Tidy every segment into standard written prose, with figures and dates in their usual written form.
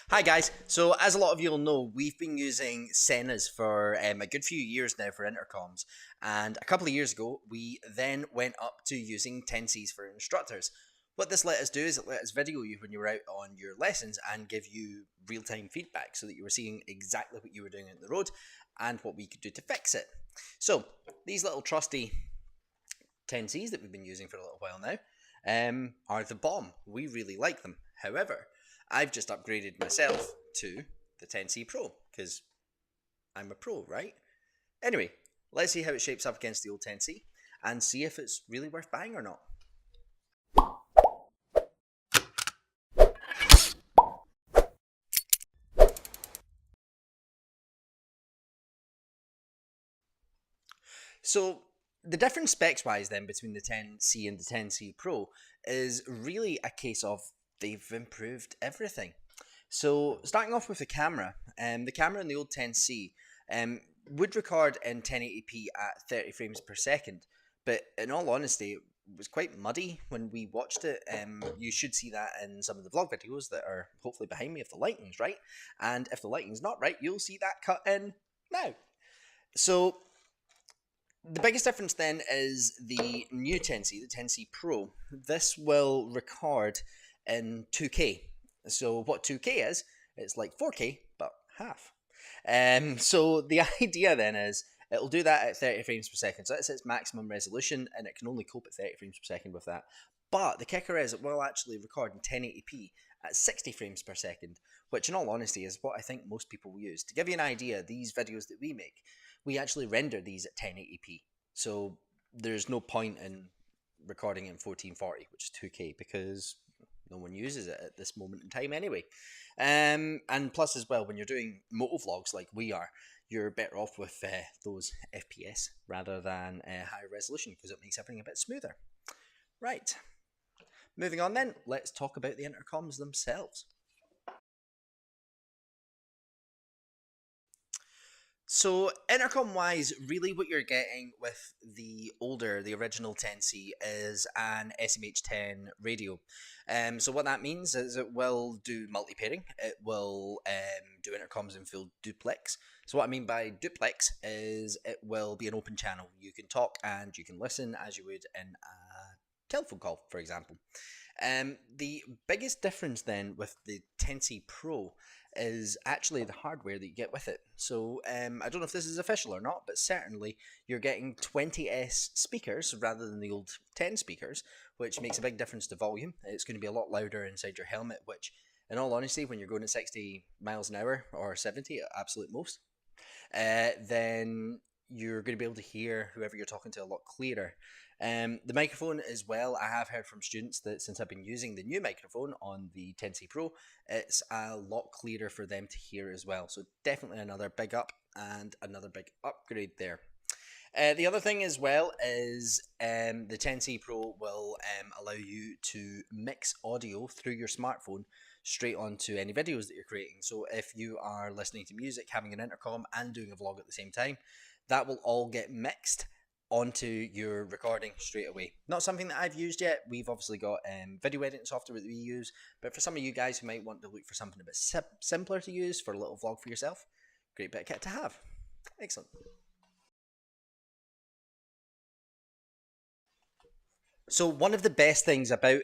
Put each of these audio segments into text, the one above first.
Hi guys, so as a lot of you'll know, we've been using Senas for a good few years now for intercoms, and a couple of years ago we then went up to using 10Cs for instructors. What this let us do is it let us video you when you were out on your lessons and give you real-time feedback so that you were seeing exactly what you were doing on the road and what we could do to fix it. So these little trusty 10Cs that we've been using for a little while now are the bomb. We really like them. However, I've just upgraded myself to the 10C Pro because I'm a pro, right? Anyway, let's see how it shapes up against the old 10C and see if it's really worth buying or not. So the difference specs wise then between the 10C and the 10C Pro is really a case of they've improved everything. So starting off with the camera in the old 10C would record in 1080p at 30 frames per second, but in all honesty, it was quite muddy when we watched it. You should see that in some of the vlog videos that are hopefully behind me if the lighting's right, and if the lighting's not right, you'll see that cut in now. So the biggest difference then is the new 10C, the 10C Pro. This will record in 2K. So what 2K is, it's like 4K, but half. So the idea then is it'll do that at 30 frames per second. So that's its maximum resolution, and it can only cope at 30 frames per second with that. But the kicker is it will actually record in 1080p at 60 frames per second, which in all honesty is what I think most people will use. To give you an idea, these videos that we make, we actually render these at 1080p. So there's no point in recording in 1440, which is 2K, because no one uses it at this moment in time anyway. And plus as well, when you're doing motovlogs like we are, you're better off with those FPS rather than higher resolution because it makes everything a bit smoother. Right, moving on then, let's talk about the intercoms themselves. So intercom wise, really what you're getting with the original 10C is an SMH10 radio. So what that means is it will do multi-pairing. It will do intercoms in full duplex. So what I mean by duplex is it will be an open channel. You can talk and you can listen as you would in a telephone call, for example. The biggest difference then with the 10C Pro is actually the hardware that you get with it. So I don't know if this is official or not, but certainly you're getting 20S speakers rather than the old 10 speakers, which makes a big difference to volume. It's going to be a lot louder inside your helmet, which in all honesty, when you're going at 60 miles an hour or 70 at absolute most, then you're going to be able to hear whoever you're talking to a lot clearer. The microphone as well, I have heard from students that since I've been using the new microphone on the 10C Pro, it's a lot clearer for them to hear as well. So definitely another big up and another big upgrade there. The other thing as well is the 10C Pro will allow you to mix audio through your smartphone straight onto any videos that you're creating. So if you are listening to music, having an intercom and doing a vlog at the same time, that will all get mixed onto your recording straight away. Not something that I've used yet. We've obviously got video editing software that we use, but for some of you guys who might want to look for something a bit simpler to use for a little vlog for yourself, great bit of kit to have. Excellent. So one of the best things about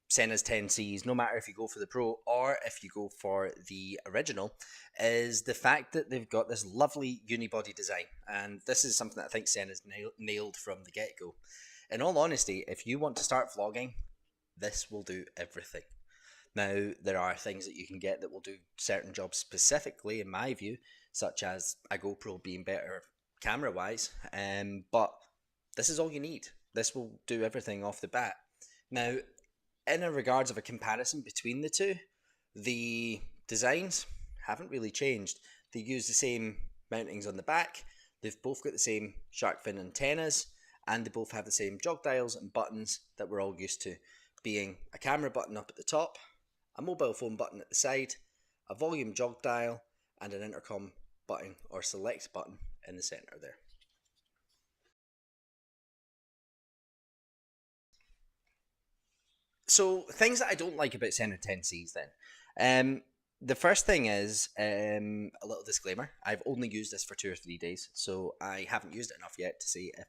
Sena's 10Cs, no matter if you go for the Pro or if you go for the original, is the fact that they've got this lovely unibody design. And this is something that I think Sena's nailed from the get-go. In all honesty, if you want to start vlogging, this will do everything. Now, there are things that you can get that will do certain jobs specifically, in my view, such as a GoPro being better camera-wise, but this is all you need. This will do everything off the bat. Now, in a regards of a comparison between the two, the designs haven't really changed. They use the same mountings on the back, they've both got the same shark fin antennas, and they both have the same jog dials and buttons that we're all used to, being a camera button up at the top, a mobile phone button at the side, a volume jog dial, and an intercom button or select button in the center there. So things that I don't like about Sena 10Cs then. The first thing is a little disclaimer. I've only used this for 2 or 3 days, so I haven't used it enough yet to see if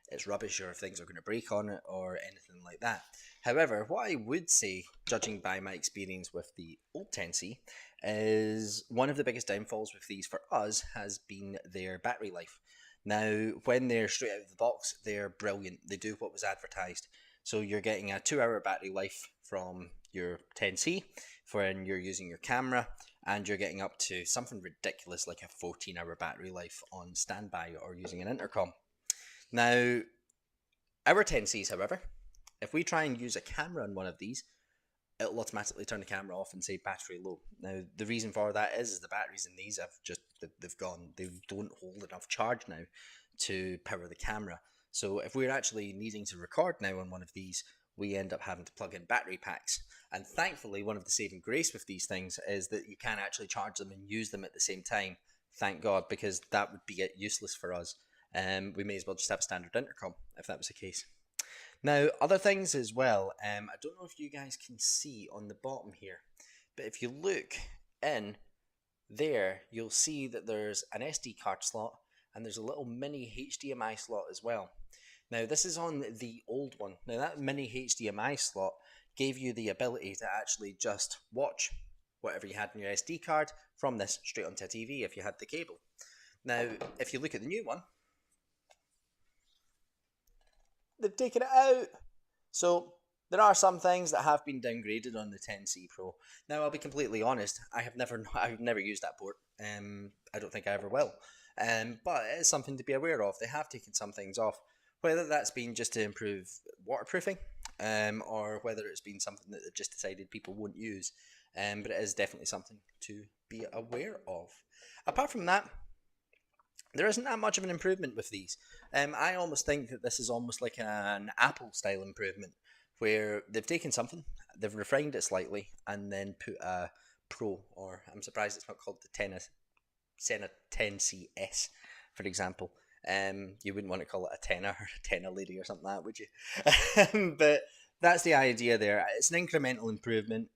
it's rubbish or if things are going to break on it or anything like that. However, what I would say, judging by my experience with the old 10C, is one of the biggest downfalls with these for us has been their battery life. Now, when they're straight out of the box, they're brilliant. They do what was advertised. So you're getting a 2 hour battery life from your 10C when you're using your camera, and you're getting up to something ridiculous like a 14-hour battery life on standby or using an intercom. Now, our 10Cs, however, if we try and use a camera on one of these, it'll automatically turn the camera off and say battery low. Now, the reason for that is the batteries in these have just, they've gone, they don't hold enough charge now to power the camera. So if we're actually needing to record now on one of these, we end up having to plug in battery packs. And thankfully, one of the saving grace with these things is that you can actually charge them and use them at the same time. Thank God, because that would be useless for us. We may as well just have a standard intercom if that was the case. Now, other things as well, I don't know if you guys can see on the bottom here, but if you look in there, you'll see that there's an SD card slot and there's a little mini HDMI slot as well. Now, this is on the old one. Now, that mini HDMI slot gave you the ability to actually just watch whatever you had in your SD card from this straight onto a TV if you had the cable. Now, if you look at the new one, they've taken it out. So there are some things that have been downgraded on the 10C Pro. Now, I'll be completely honest, I've never used that port. I don't think I ever will. But it is something to be aware of. They have taken some things off, whether that's been just to improve waterproofing, or whether it's been something that they've just decided people won't use. But it is definitely something to be aware of. Apart from that, there isn't that much of an improvement with these. I almost think that this is almost like an Apple style improvement, where they've taken something, they've refined it slightly, and then put a Pro, or I'm surprised it's not called the Sena 10CS, for example. You wouldn't want to call it a tenner or a tenner lady or something like that, would you? But that's the idea there. It's an incremental improvement.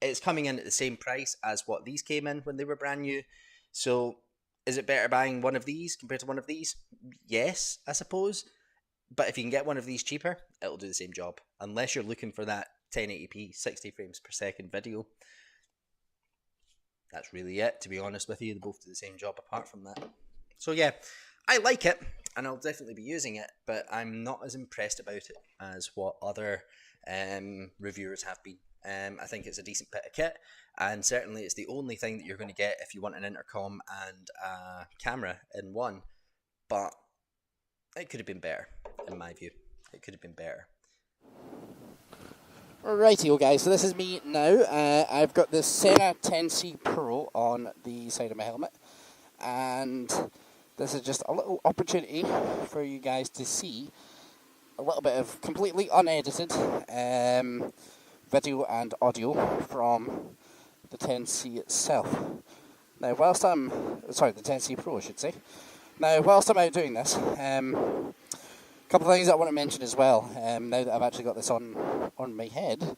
It's coming in at the same price as what these came in when they were brand new. So is it better buying one of these compared to one of these? Yes, I suppose. But if you can get one of these cheaper, it'll do the same job. Unless you're looking for that 1080p, 60 frames per second video. That's really it, to be honest with you. They both do the same job apart from that. So yeah, I like it, and I'll definitely be using it, but I'm not as impressed about it as what other reviewers have been. I think it's a decent bit of kit, and certainly it's the only thing that you're going to get if you want an intercom and a camera in one, but it could have been better, in my view. It could have been better. Rightio guys, so this is me now. I've got the Sena 10C Pro on the side of my helmet, and this is just a little opportunity for you guys to see a little bit of completely unedited video and audio from the 10C itself. Now, the 10C Pro I should say. Now, whilst I'm out doing this, a couple of things I want to mention as well, now that I've actually got this on my head.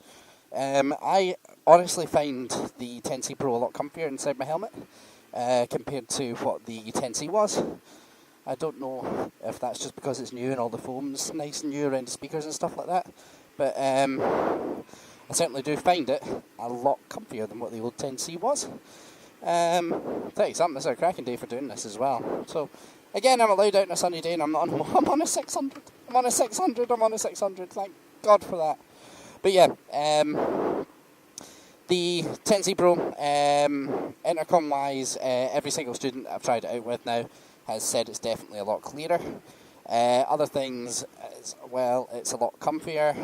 I honestly find the 10C Pro a lot comfier inside my helmet compared to what the 10C was. I don't know if that's just because it's new and all the foam's nice and new around the speakers and stuff like that, but I certainly do find it a lot comfier than what the old 10C was. Tell you something, this is a cracking day for doing this as well. So, again, I'm allowed out on a sunny day and I'm on a 600. I'm on a 600, thank God for that. But yeah, the 10C Pro, intercom-wise, every single student I've tried it out with now has said it's definitely a lot clearer. Other things, well, it's a lot comfier.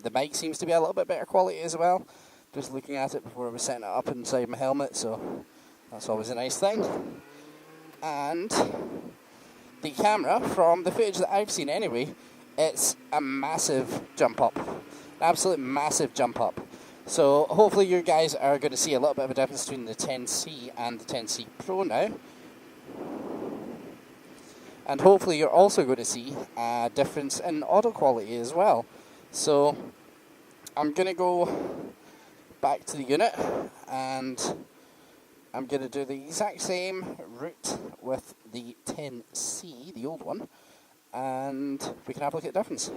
The mic seems to be a little bit better quality as well. Just looking at it before I was setting it up inside my helmet, so that's always a nice thing. And the camera, from the footage that I've seen anyway, it's a massive jump up. An absolute massive jump up. So hopefully you guys are going to see a little bit of a difference between the 10C and the 10C Pro now. And hopefully you're also going to see a difference in audio quality as well. So I'm going to go back to the unit, and I'm going to do the exact same route with the 10C, the old one, and we can have a look at the difference.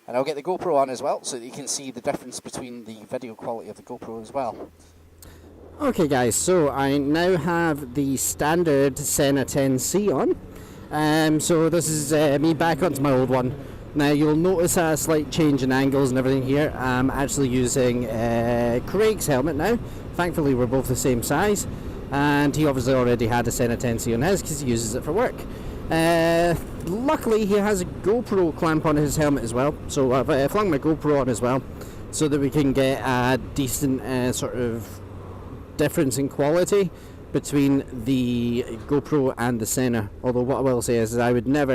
And I'll get the GoPro on as well, so that you can see the difference between the video quality of the GoPro as well. Okay guys, so I now have the standard Sena 10C on. So this is me back onto my old one. Now you'll notice a slight change in angles and everything here. I'm actually using Craig's helmet now. Thankfully we're both the same size, and he obviously already had a Sena 10C on his because he uses it for work. Luckily he has a GoPro clamp on his helmet as well, so I've flung my GoPro on as well, so that we can get a decent sort of difference in quality between the GoPro and the Sena. Although what I will say is I would never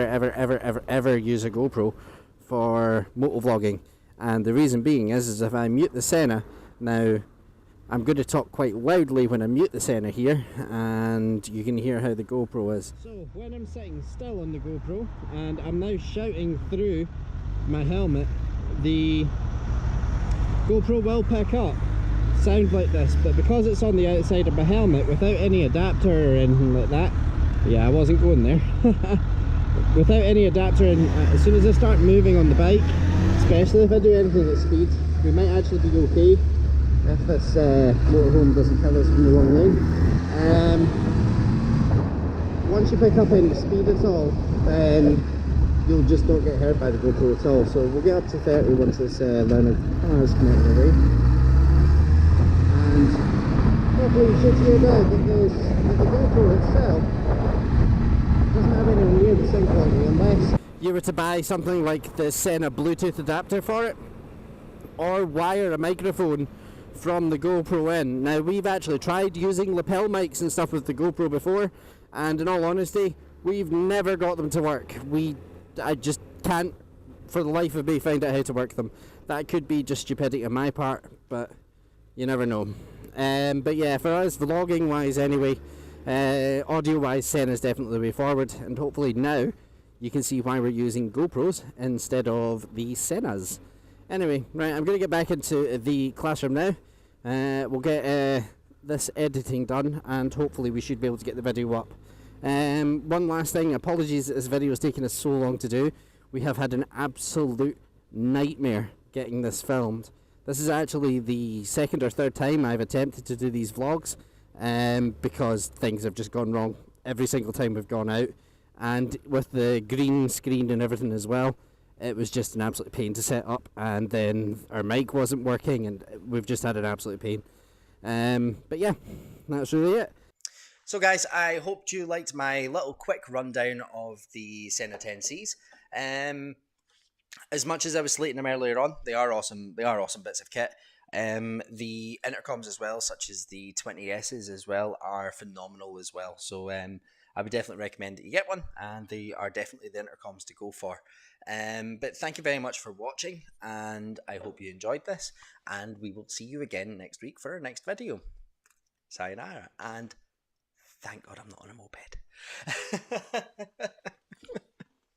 ever use a GoPro for motovlogging, and the reason being is if I mute the Sena, now I'm going to talk quite loudly when I mute the Sena here, and you can hear how the GoPro is. So when I'm sitting still on the GoPro and I'm now shouting through my helmet, the GoPro will pick up sound like this, but because it's on the outside of my helmet without any adapter or anything like that, yeah, I wasn't going there, without any adapter, and as soon as I start moving on the bike, especially if I do anything at speed, we might actually be okay if this motorhome doesn't kill us from the wrong lane. Once you pick up any speed at all, then you'll just don't get hurt by the GoPro at all. So we'll get up to 30 once this line of cars come out of the way. And hopefully you should hear that the GoPro itself doesn't have anywhere near the same quality unless you were to buy something like the Sena Bluetooth adapter for it, or wire a microphone from the GoPro in. Now we've actually tried using lapel mics and stuff with the GoPro before, and in all honesty we've never got them to work. I just can't for the life of me find out how to work them. That could be just stupidity on my part, but you never know. But yeah, for us vlogging wise anyway, audio wise, Sena's definitely the way forward, and hopefully now you can see why we're using GoPros instead of the Senas. Anyway, right, I'm going to get back into the classroom now. We'll get this editing done, and hopefully we should be able to get the video up. One last thing, apologies that this video is taking us so long to do. We have had an absolute nightmare getting this filmed. This is actually the second or third time I've attempted to do these vlogs, because things have just gone wrong every single time we've gone out, and with the green screen and everything as well, it was just an absolute pain to set up, and then our mic wasn't working, and we've just had an absolute pain. But yeah, that's really it. So guys, I hope you liked my little quick rundown of the Sena 10Cs. As much as I was slating them earlier on, they are awesome. They are awesome bits of kit. The intercoms as well, such as the 20Ss as well, are phenomenal as well. So I would definitely recommend that you get one, and they are definitely the intercoms to go for. But thank you very much for watching, and I hope you enjoyed this, and we will see you again next week for our next video. Sayonara, and thank God I'm not on a moped.